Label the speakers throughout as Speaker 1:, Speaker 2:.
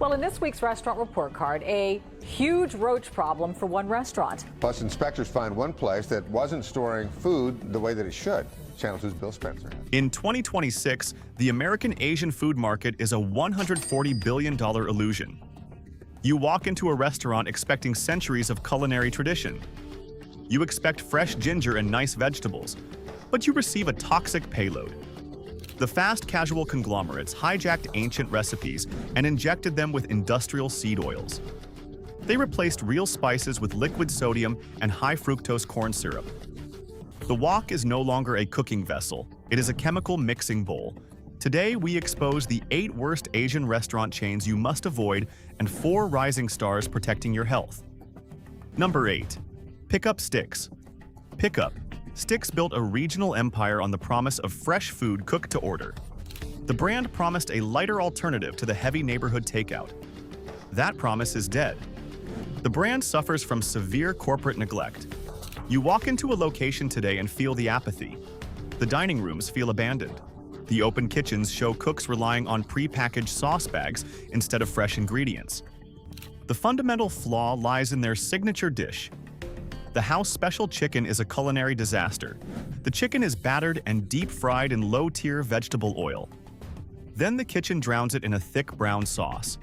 Speaker 1: Well, in this week's restaurant report card, a huge roach problem for one restaurant.
Speaker 2: Plus, inspectors find one place that wasn't storing food the way that it should. Channel 2's Bill Spencer.
Speaker 3: In 2026, the American Asian food market is a $140 billion illusion. You walk into a restaurant expecting centuries of culinary tradition. You expect fresh ginger and nice vegetables, but you receive a toxic payload. The fast casual conglomerates hijacked ancient recipes and injected them with industrial seed oils. They replaced real spices with liquid sodium and high fructose corn syrup. The wok is no longer a cooking vessel, it is a chemical mixing bowl. Today, we expose the 8 worst Asian restaurant chains you must avoid and 4 rising stars protecting your health. Number 8. Pickup Sticks. Pickup. Sticks built a regional empire on the promise of fresh food cooked to order. The brand promised a lighter alternative to the heavy neighborhood takeout. That promise is dead. The brand suffers from severe corporate neglect. You walk into a location today and feel the apathy. The dining rooms feel abandoned. The open kitchens show cooks relying on pre-packaged sauce bags instead of fresh ingredients. The fundamental flaw lies in their signature dish. The house special chicken is a culinary disaster. The chicken is battered and deep-fried in low-tier vegetable oil. Then the kitchen drowns it in a thick brown sauce.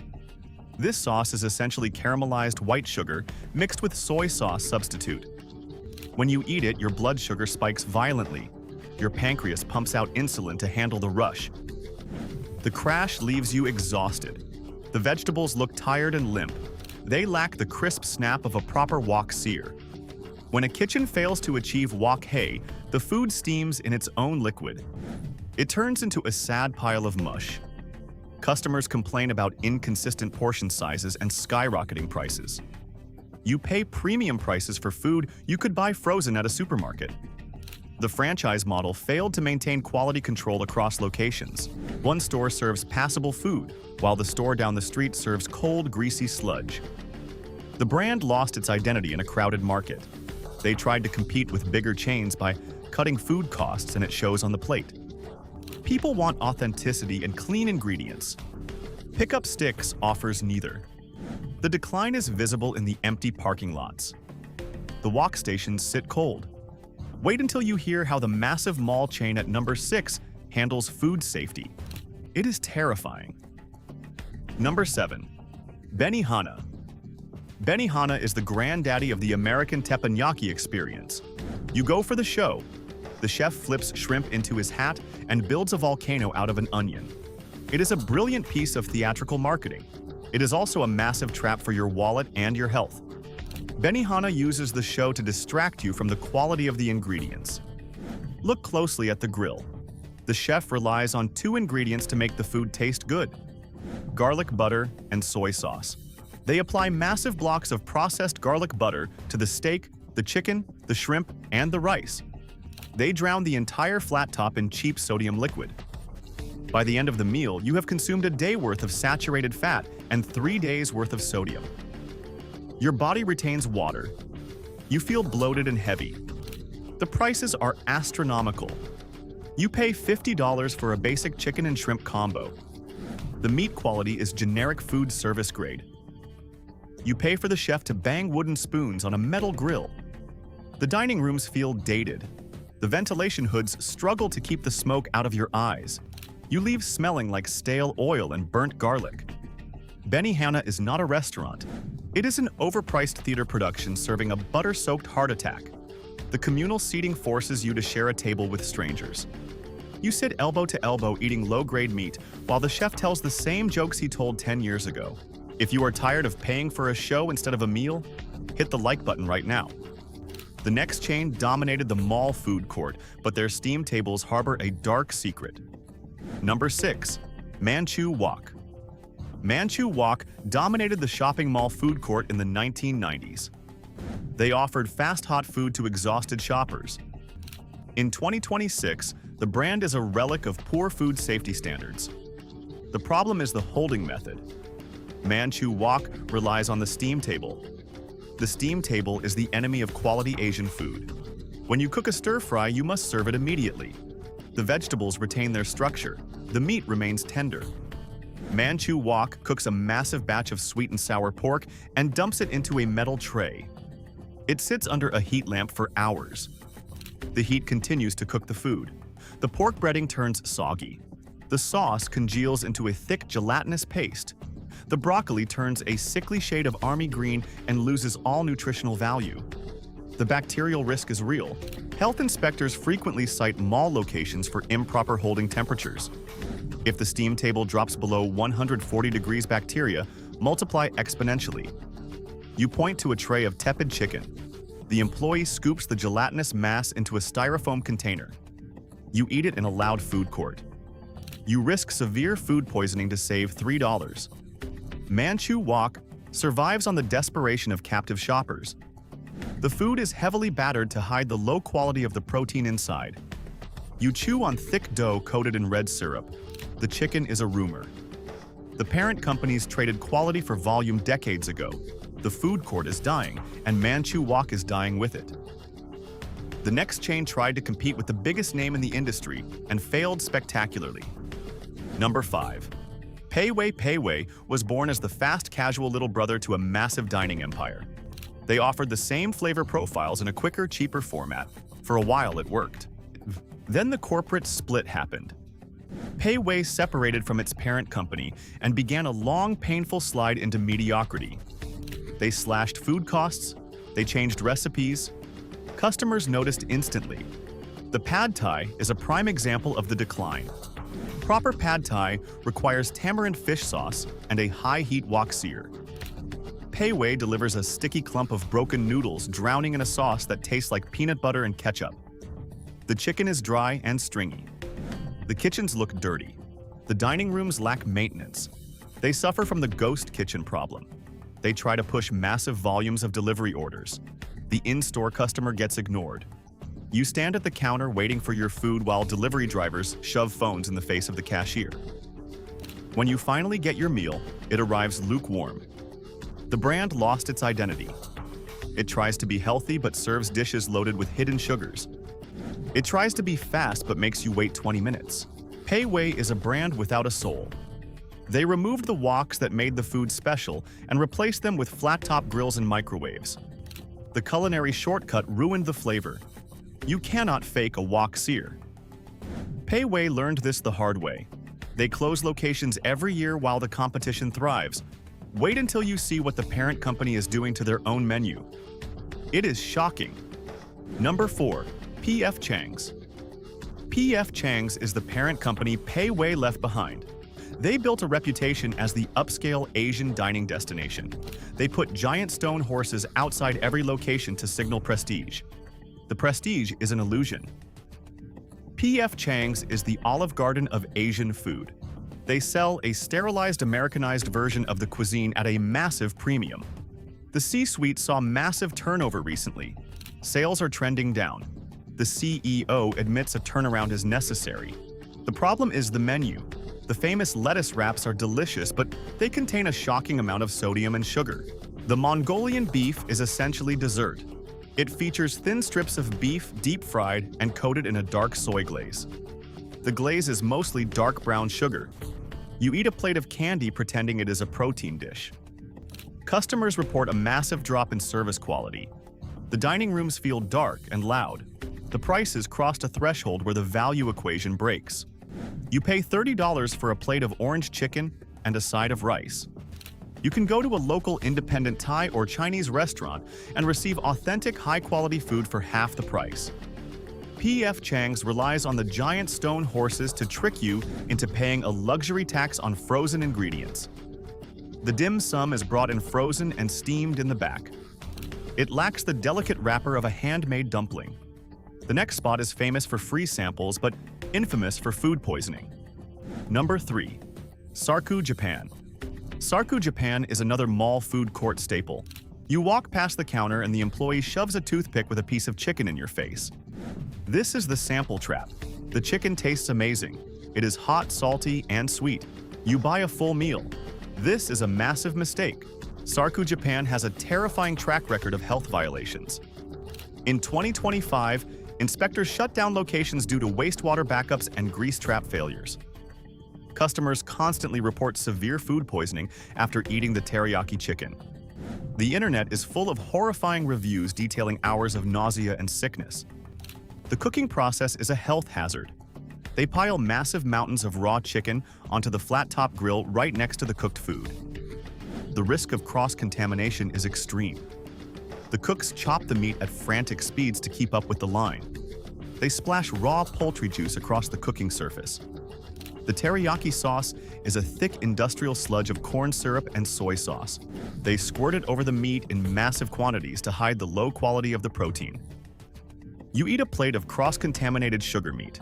Speaker 3: This sauce is essentially caramelized white sugar mixed with soy sauce substitute. When you eat it, your blood sugar spikes violently. Your pancreas pumps out insulin to handle the rush. The crash leaves you exhausted. The vegetables look tired and limp. They lack the crisp snap of a proper wok sear. When a kitchen fails to achieve wok hei, the food steams in its own liquid. It turns into a sad pile of mush. Customers complain about inconsistent portion sizes and skyrocketing prices. You pay premium prices for food you could buy frozen at a supermarket. The franchise model failed to maintain quality control across locations. One store serves passable food, while the store down the street serves cold, greasy sludge. The brand lost its identity in a crowded market. They tried to compete with bigger chains by cutting food costs, and it shows on the plate. People want authenticity and clean ingredients. Pickup Sticks offers neither. The decline is visible in the empty parking lots. The wok stations sit cold. Wait until you hear how the massive mall chain at number 6 handles food safety. It is terrifying. Number 7. Benihana. Benihana is the granddaddy of the American teppanyaki experience. You go for the show. The chef flips shrimp into his hat and builds a volcano out of an onion. It is a brilliant piece of theatrical marketing. It is also a massive trap for your wallet and your health. Benihana uses the show to distract you from the quality of the ingredients. Look closely at the grill. The chef relies on 2 ingredients to make the food taste good: garlic butter and soy sauce. They apply massive blocks of processed garlic butter to the steak, the chicken, the shrimp, and the rice. They drown the entire flat top in cheap sodium liquid. By the end of the meal, you have consumed a day worth of saturated fat and 3 days worth of sodium. Your body retains water. You feel bloated and heavy. The prices are astronomical. You pay $50 for a basic chicken and shrimp combo. The meat quality is generic food service grade. You pay for the chef to bang wooden spoons on a metal grill. The dining rooms feel dated. The ventilation hoods struggle to keep the smoke out of your eyes. You leave smelling like stale oil and burnt garlic. Benihana is not a restaurant. It is an overpriced theater production serving a butter-soaked heart attack. The communal seating forces you to share a table with strangers. You sit elbow to elbow eating low-grade meat while the chef tells the same jokes he told 10 years ago. If you are tired of paying for a show instead of a meal, hit the like button right now. The next chain dominated the mall food court, but their steam tables harbor a dark secret. Number 6. Manchu Wok. Manchu Wok dominated the shopping mall food court in the 1990s. They offered fast hot food to exhausted shoppers. In 2026, the brand is a relic of poor food safety standards. The problem is the holding method. Manchu Wok relies on the steam table. The steam table is the enemy of quality Asian food. When you cook a stir-fry, you must serve it immediately. The vegetables retain their structure. The meat remains tender. Manchu Wok cooks a massive batch of sweet and sour pork and dumps it into a metal tray. It sits under a heat lamp for hours. The heat continues to cook the food. The pork breading turns soggy. The sauce congeals into a thick gelatinous paste. The broccoli turns a sickly shade of army green and loses all nutritional value. The bacterial risk is real. Health inspectors frequently cite mall locations for improper holding temperatures. If the steam table drops below 140 degrees, bacteria multiply exponentially. You point to a tray of tepid chicken. The employee scoops the gelatinous mass into a styrofoam container. You eat it in a loud food court. You risk severe food poisoning to save $3. Manchu Wok survives on the desperation of captive shoppers. The food is heavily battered to hide the low quality of the protein inside. You chew on thick dough coated in red syrup. The chicken is a rumor. The parent companies traded quality for volume decades ago. The food court is dying, and Manchu Wok is dying with it. The next chain tried to compete with the biggest name in the industry and failed spectacularly. Number 5. Pei was born as the fast casual little brother to a massive dining empire. They offered the same flavor profiles in a quicker, cheaper format. For a while it worked. Then the corporate split happened. Pei separated from its parent company and began a long, painful slide into mediocrity. They slashed food costs, they changed recipes. Customers noticed instantly. The pad thai is a prime example of the decline. Proper pad thai requires tamarind fish sauce and a high-heat wok sear. Pei delivers a sticky clump of broken noodles drowning in a sauce that tastes like peanut butter and ketchup. The chicken is dry and stringy. The kitchens look dirty. The dining rooms lack maintenance. They suffer from the ghost kitchen problem. They try to push massive volumes of delivery orders. The in-store customer gets ignored. You stand at the counter waiting for your food while delivery drivers shove phones in the face of the cashier. When you finally get your meal, it arrives lukewarm. The brand lost its identity. It tries to be healthy but serves dishes loaded with hidden sugars. It tries to be fast but makes you wait 20 minutes. Pei is a brand without a soul. They removed the woks that made the food special and replaced them with flat-top grills and microwaves. The culinary shortcut ruined the flavor. You cannot fake a wok sear. Pei learned this the hard way. They close locations every year while the competition thrives. Wait until you see what the parent company is doing to their own menu. It is shocking. Number 4. P.F. Chang's. P.F. Chang's is the parent company Pei left behind. They built a reputation as the upscale Asian dining destination. They put giant stone horses outside every location to signal prestige. The prestige is an illusion. P.F. Chang's is the Olive Garden of Asian food. They sell a sterilized Americanized version of the cuisine at a massive premium. The C-suite saw massive turnover recently. Sales are trending down. The CEO admits a turnaround is necessary. The problem is the menu. The famous lettuce wraps are delicious, but they contain a shocking amount of sodium and sugar. The Mongolian beef is essentially dessert. It features thin strips of beef deep-fried and coated in a dark soy glaze. The glaze is mostly dark brown sugar. You eat a plate of candy pretending it is a protein dish. Customers report a massive drop in service quality. The dining rooms feel dark and loud. The prices crossed a threshold where the value equation breaks. You pay $30 for a plate of orange chicken and a side of rice. You can go to a local independent Thai or Chinese restaurant and receive authentic, high-quality food for half the price. P.F. Chang's relies on the giant stone horses to trick you into paying a luxury tax on frozen ingredients. The dim sum is brought in frozen and steamed in the back. It lacks the delicate wrapper of a handmade dumpling. The next spot is famous for free samples, but infamous for food poisoning. Number 3. Sarku Japan. Sarku Japan is another mall food court staple. You walk past the counter and the employee shoves a toothpick with a piece of chicken in your face. This is the sample trap. The chicken tastes amazing. It is hot, salty, and sweet. You buy a full meal. This is a massive mistake. Sarku Japan has a terrifying track record of health violations. In 2025, inspectors shut down locations due to wastewater backups and grease trap failures. Customers constantly report severe food poisoning after eating the teriyaki chicken. The internet is full of horrifying reviews detailing hours of nausea and sickness. The cooking process is a health hazard. They pile massive mountains of raw chicken onto the flat-top grill right next to the cooked food. The risk of cross-contamination is extreme. The cooks chop the meat at frantic speeds to keep up with the line. They splash raw poultry juice across the cooking surface. The teriyaki sauce is a thick industrial sludge of corn syrup and soy sauce. They squirt it over the meat in massive quantities to hide the low quality of the protein. You eat a plate of cross-contaminated sugar meat.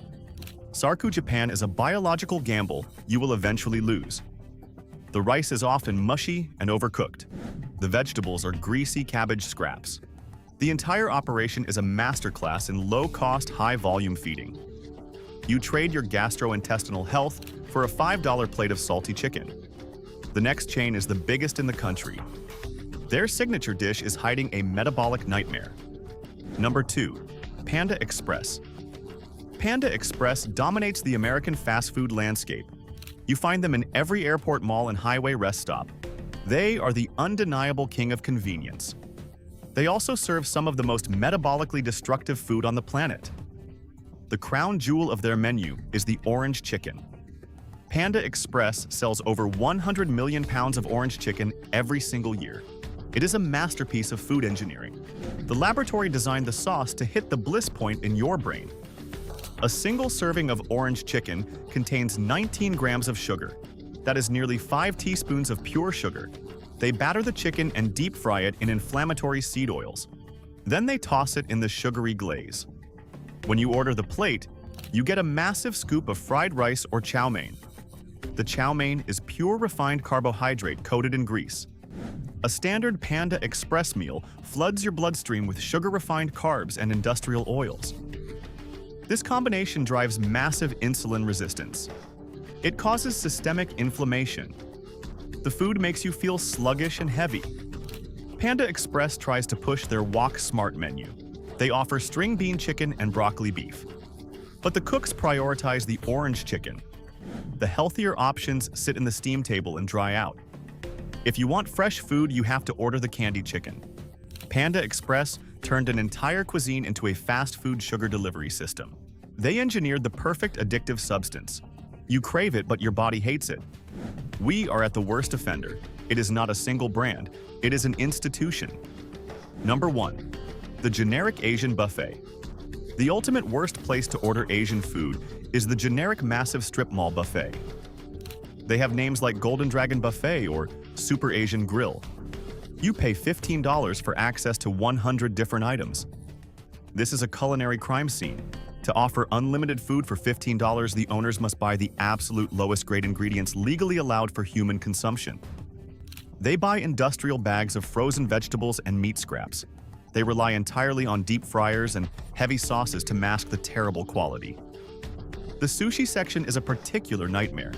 Speaker 3: Sarku Japan is a biological gamble you will eventually lose. The rice is often mushy and overcooked. The vegetables are greasy cabbage scraps. The entire operation is a masterclass in low-cost, high-volume feeding. You trade your gastrointestinal health for a $5 plate of salty chicken. The next chain is the biggest in the country. Their signature dish is hiding a metabolic nightmare. Number 2. Panda Express. Panda Express dominates the American fast food landscape. You find them in every airport mall and highway rest stop. They are the undeniable king of convenience. They also serve some of the most metabolically destructive food on the planet. The crown jewel of their menu is the orange chicken. Panda Express sells over 100 million pounds of orange chicken every single year. It is a masterpiece of food engineering. The laboratory designed the sauce to hit the bliss point in your brain. A single serving of orange chicken contains 19 grams of sugar. That is nearly 5 teaspoons of pure sugar. They batter the chicken and deep fry it in inflammatory seed oils. Then they toss it in the sugary glaze. When you order the plate, you get a massive scoop of fried rice or chow mein. The chow mein is pure refined carbohydrate coated in grease. A standard Panda Express meal floods your bloodstream with sugar-refined carbs and industrial oils. This combination drives massive insulin resistance. It causes systemic inflammation. The food makes you feel sluggish and heavy. Panda Express tries to push their Walk Smart menu. They offer string bean chicken and broccoli beef. But the cooks prioritize the orange chicken. The healthier options sit in the steam table and dry out. If you want fresh food, you have to order the candy chicken. Panda Express turned an entire cuisine into a fast food sugar delivery system. They engineered the perfect addictive substance. You crave it, but your body hates it. We are at the worst offender. It is not a single brand. It is an institution. Number 1. The generic Asian buffet. The ultimate worst place to order Asian food is the generic massive strip mall buffet. They have names like Golden Dragon Buffet or Super Asian Grill. You pay $15 for access to 100 different items. This is a culinary crime scene. To offer unlimited food for $15, the owners must buy the absolute lowest grade ingredients legally allowed for human consumption. They buy industrial bags of frozen vegetables and meat scraps. They rely entirely on deep fryers and heavy sauces to mask the terrible quality. The sushi section is a particular nightmare.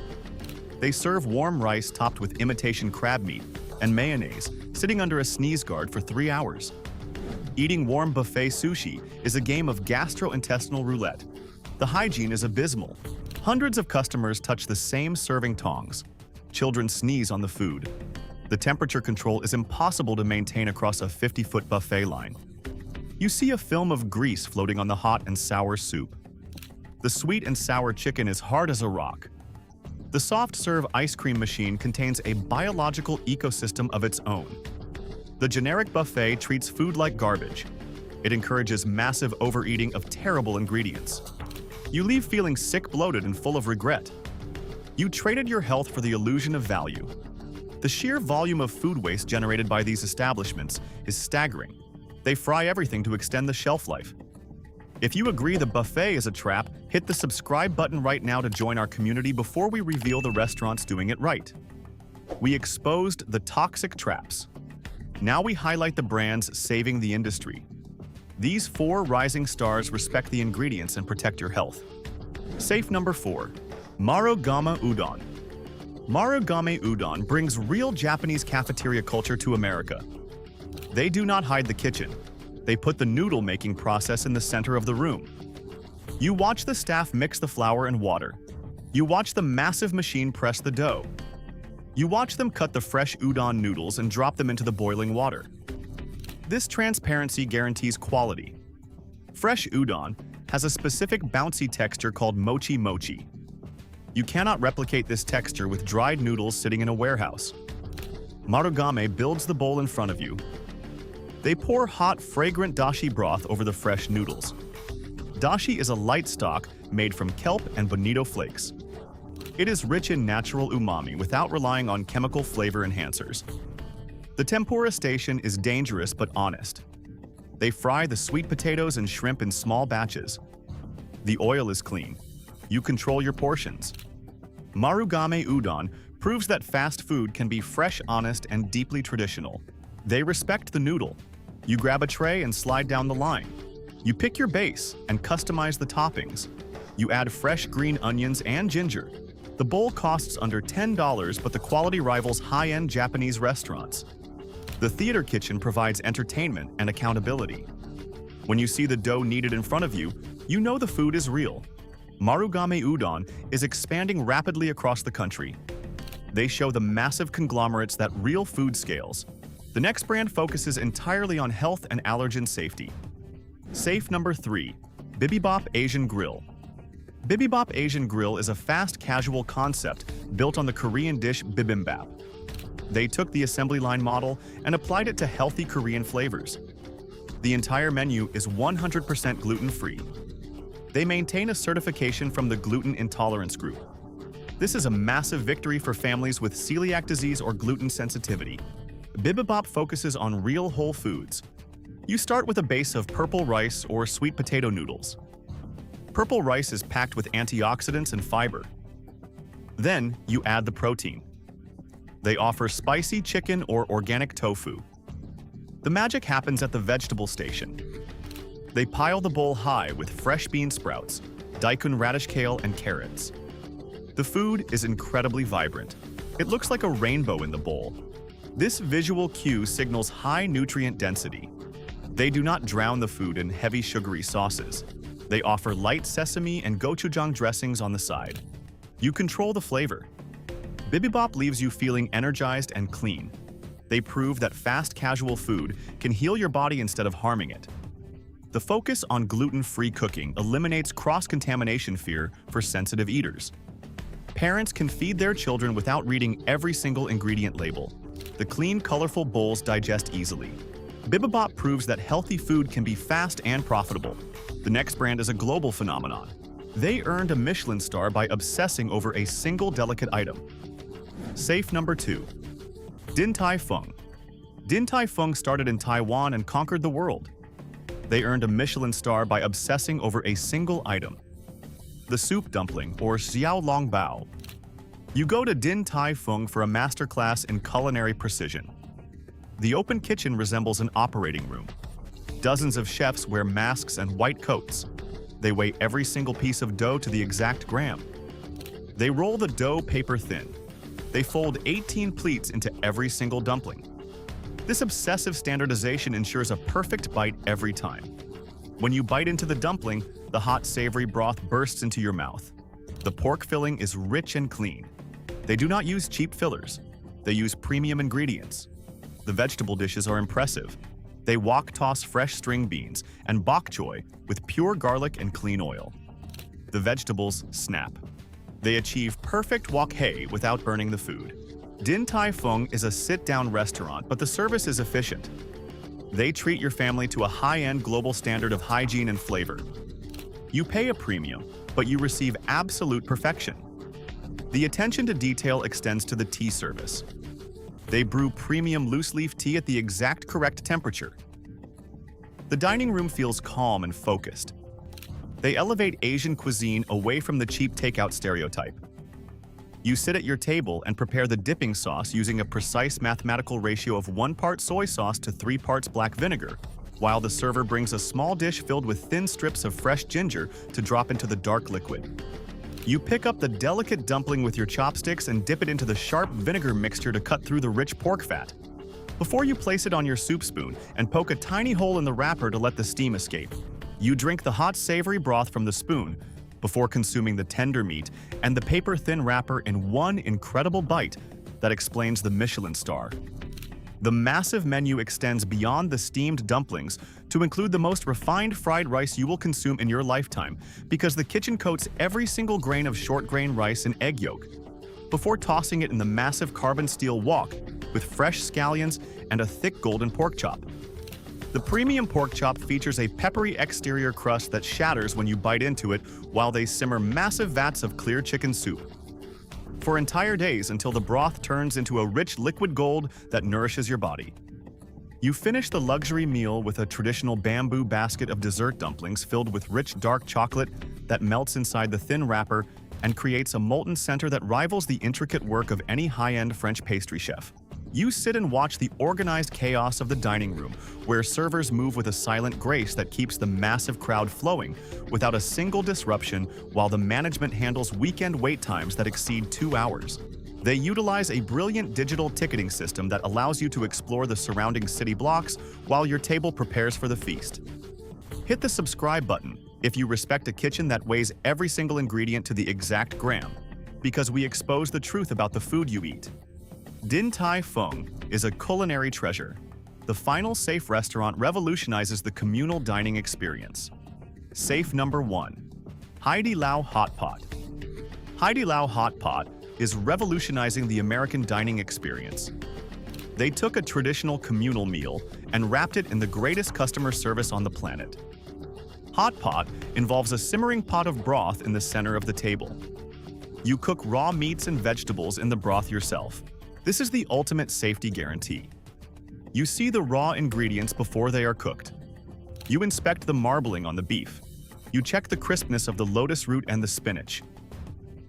Speaker 3: They serve warm rice topped with imitation crab meat and mayonnaise, sitting under a sneeze guard for 3 hours. Eating warm buffet sushi is a game of gastrointestinal roulette. The hygiene is abysmal. Hundreds of customers touch the same serving tongs. Children sneeze on the food. The temperature control is impossible to maintain across a 50-foot buffet line. You see a film of grease floating on the hot and sour soup. The sweet and sour chicken is hard as a rock. The soft-serve ice cream machine contains a biological ecosystem of its own. The generic buffet treats food like garbage. It encourages massive overeating of terrible ingredients. You leave feeling sick, bloated, and full of regret. You traded your health for the illusion of value. The sheer volume of food waste generated by these establishments is staggering. They fry everything to extend the shelf life. If you agree the buffet is a trap, hit the subscribe button right now to join our community before we reveal the restaurants doing it right. We exposed the toxic traps. Now we highlight the brands saving the industry. These 4 rising stars respect the ingredients and protect your health. Safe number 4. Marugame Udon. Marugame Udon brings real Japanese cafeteria culture to America. They do not hide the kitchen. They put the noodle-making process in the center of the room. You watch the staff mix the flour and water. You watch the massive machine press the dough. You watch them cut the fresh udon noodles and drop them into the boiling water. This transparency guarantees quality. Fresh udon has a specific bouncy texture called mochi mochi. You cannot replicate this texture with dried noodles sitting in a warehouse. Marugame builds the bowl in front of you. They pour hot, fragrant dashi broth over the fresh noodles. Dashi is a light stock made from kelp and bonito flakes. It is rich in natural umami without relying on chemical flavor enhancers. The tempura station is dangerous but honest. They fry the sweet potatoes and shrimp in small batches. The oil is clean. You control your portions. Marugame Udon proves that fast food can be fresh, honest, and deeply traditional. They respect the noodle. You grab a tray and slide down the line. You pick your base and customize the toppings. You add fresh green onions and ginger. The bowl costs under $10, but the quality rivals high-end Japanese restaurants. The theater kitchen provides entertainment and accountability. When you see the dough kneaded in front of you, you know the food is real. Marugame Udon is expanding rapidly across the country. They show the massive conglomerates that real food scales. The next brand focuses entirely on health and allergen safety. Safe number 3, Bibimbap Asian Grill. Bibimbap Asian Grill is a fast casual concept built on the Korean dish bibimbap. They took the assembly line model and applied it to healthy Korean flavors. The entire menu is 100% gluten-free. They maintain a certification from the Gluten Intolerance Group. This is a massive victory for families with celiac disease or gluten sensitivity. Bibimbap focuses on real whole foods. You start with a base of purple rice or sweet potato noodles. Purple rice is packed with antioxidants and fiber. Then you add the protein. They offer spicy chicken or organic tofu. The magic happens at the vegetable station. They pile the bowl high with fresh bean sprouts, daikon radish kale, and carrots. The food is incredibly vibrant. It looks like a rainbow in the bowl. This visual cue signals high nutrient density. They do not drown the food in heavy sugary sauces. They offer light sesame and gochujang dressings on the side. You control the flavor. Bibimbap leaves you feeling energized and clean. They prove that fast casual food can heal your body instead of harming it. The focus on gluten-free cooking eliminates cross-contamination fear for sensitive eaters. Parents can feed their children without reading every single ingredient label. The clean, colorful bowls digest easily. Bibimbap proves that healthy food can be fast and profitable. The next brand is a global phenomenon. They earned a Michelin star by obsessing over a single delicate item. Safe number 2, Din Tai Fung. Din Tai Fung started in Taiwan and conquered the world. They earned a Michelin star by obsessing over a single item. The soup dumpling, or xiao long bao. You go to Din Tai Fung for a masterclass in culinary precision. The open kitchen resembles an operating room. Dozens of chefs wear masks and white coats. They weigh every single piece of dough to the exact gram. They roll the dough paper thin. They fold 18 pleats into every single dumpling. This obsessive standardization ensures a perfect bite every time. When you bite into the dumpling, the hot, savory broth bursts into your mouth. The pork filling is rich and clean. They do not use cheap fillers. They use premium ingredients. The vegetable dishes are impressive. They wok-toss fresh string beans and bok choy with pure garlic and clean oil. The vegetables snap. They achieve perfect wok hei without burning the food. Din Tai Fung is a sit-down restaurant, but the service is efficient. They treat your family to a high-end global standard of hygiene and flavor. You pay a premium, but you receive absolute perfection. The attention to detail extends to the tea service. They brew premium loose-leaf tea at the exact correct temperature. The dining room feels calm and focused. They elevate Asian cuisine away from the cheap takeout stereotype. You sit at your table and prepare the dipping sauce using a precise mathematical ratio of 1 part soy sauce to 3 parts black vinegar, while the server brings a small dish filled with thin strips of fresh ginger to drop into the dark liquid. You pick up the delicate dumpling with your chopsticks and dip it into the sharp vinegar mixture to cut through the rich pork fat. Before you place it on your soup spoon and poke a tiny hole in the wrapper to let the steam escape, you drink the hot savory broth from the spoon, before consuming the tender meat and the paper-thin wrapper in one incredible bite that explains the Michelin star. The massive menu extends beyond the steamed dumplings to include the most refined fried rice you will consume in your lifetime, because the kitchen coats every single grain of short-grain rice in egg yolk before tossing it in the massive carbon steel wok with fresh scallions and a thick golden pork chop. The premium pork chop features a peppery exterior crust that shatters when you bite into it while they simmer massive vats of clear chicken soup for entire days until the broth turns into a rich liquid gold that nourishes your body. You finish the luxury meal with a traditional bamboo basket of dessert dumplings filled with rich dark chocolate that melts inside the thin wrapper and creates a molten center that rivals the intricate work of any high-end French pastry chef. You sit and watch the organized chaos of the dining room, where servers move with a silent grace that keeps the massive crowd flowing without a single disruption, while the management handles weekend wait times that exceed 2 hours. They utilize a brilliant digital ticketing system that allows you to explore the surrounding city blocks while your table prepares for the feast. Hit the subscribe button if you respect a kitchen that weighs every single ingredient to the exact gram, because we expose the truth about the food you eat. Din Tai Fung is a culinary treasure. The final safe restaurant revolutionizes the communal dining experience. Safe number 1. Haidilao Hot Pot. Haidilao Hot Pot is revolutionizing the American dining experience. They took a traditional communal meal and wrapped it in the greatest customer service on the planet. Hot Pot involves a simmering pot of broth in the center of the table. You cook raw meats and vegetables in the broth yourself. This is the ultimate safety guarantee. You see the raw ingredients before they are cooked. You inspect the marbling on the beef. You check the crispness of the lotus root and the spinach.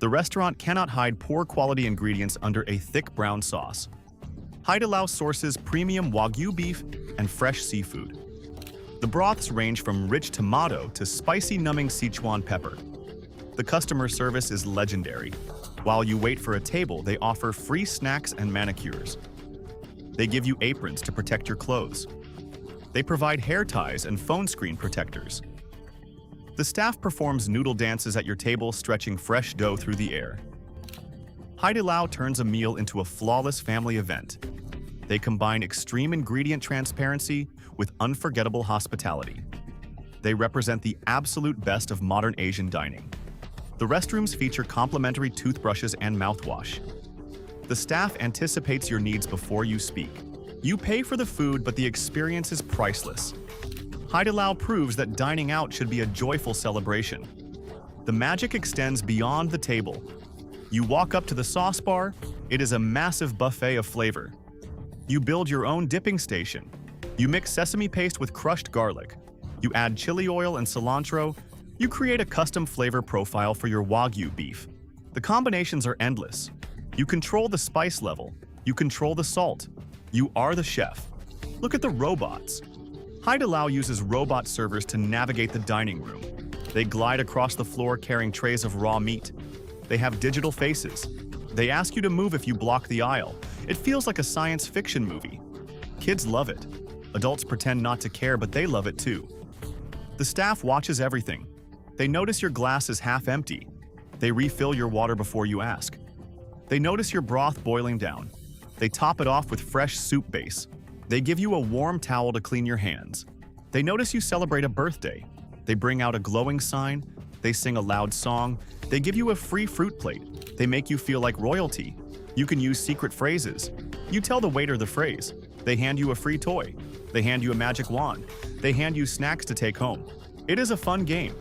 Speaker 3: The restaurant cannot hide poor quality ingredients under a thick brown sauce. Haidilao sources premium Wagyu beef and fresh seafood. The broths range from rich tomato to spicy numbing Sichuan pepper. The customer service is legendary. While you wait for a table, they offer free snacks and manicures. They give you aprons to protect your clothes. They provide hair ties and phone screen protectors. The staff performs noodle dances at your table, stretching fresh dough through the air. Haidilao turns a meal into a flawless family event. They combine extreme ingredient transparency with unforgettable hospitality. They represent the absolute best of modern Asian dining. The restrooms feature complimentary toothbrushes and mouthwash. The staff anticipates your needs before you speak. You pay for the food, but the experience is priceless. Haidilao proves that dining out should be a joyful celebration. The magic extends beyond the table. You walk up to the sauce bar. It is a massive buffet of flavor. You build your own dipping station. You mix sesame paste with crushed garlic. You add chili oil and cilantro. You create a custom flavor profile for your Wagyu beef. The combinations are endless. You control the spice level. You control the salt. You are the chef. Look at the robots. Haidilao uses robot servers to navigate the dining room. They glide across the floor carrying trays of raw meat. They have digital faces. They ask you to move if you block the aisle. It feels like a science fiction movie. Kids love it. Adults pretend not to care, but they love it too. The staff watches everything. They notice your glass is half empty. They refill your water before you ask. They notice your broth boiling down. They top it off with fresh soup base. They give you a warm towel to clean your hands. They notice you celebrate a birthday. They bring out a glowing sign. They sing a loud song. They give you a free fruit plate. They make you feel like royalty. You can use secret phrases. You tell the waiter the phrase. They hand you a free toy. They hand you a magic wand. They hand you snacks to take home. It is a fun game.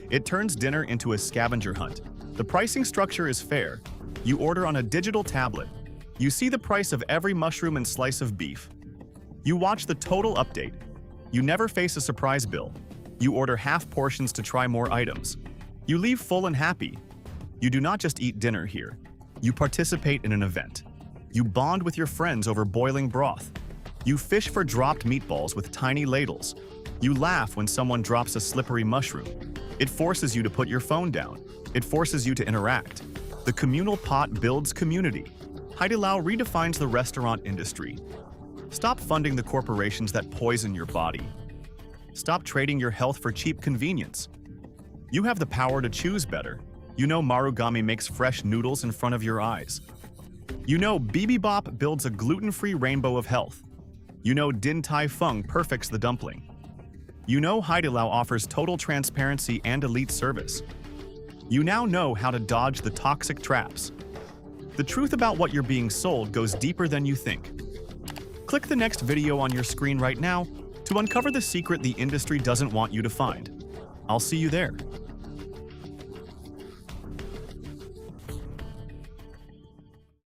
Speaker 3: It turns dinner into a scavenger hunt. The pricing structure is fair. You order on a digital tablet. You see the price of every mushroom and slice of beef. You watch the total update. You never face a surprise bill. You order half portions to try more items. You leave full and happy. You do not just eat dinner here. You participate in an event. You bond with your friends over boiling broth. You fish for dropped meatballs with tiny ladles. You laugh when someone drops a slippery mushroom. It forces you to put your phone down. It forces you to interact. The communal pot builds community. Haidilao redefines the restaurant industry. Stop funding the corporations that poison your body. Stop trading your health for cheap convenience. You have the power to choose better. You know Marugami makes fresh noodles in front of your eyes. You know Bibimbap builds a gluten-free rainbow of health. You know Din Tai Fung perfects the dumpling. You know Haidilao offers total transparency and elite service. You now know how to dodge the toxic traps. The truth about what you're being sold goes deeper than you think. Click the next video on your screen right now to uncover the secret the industry doesn't want you to find. I'll see you there.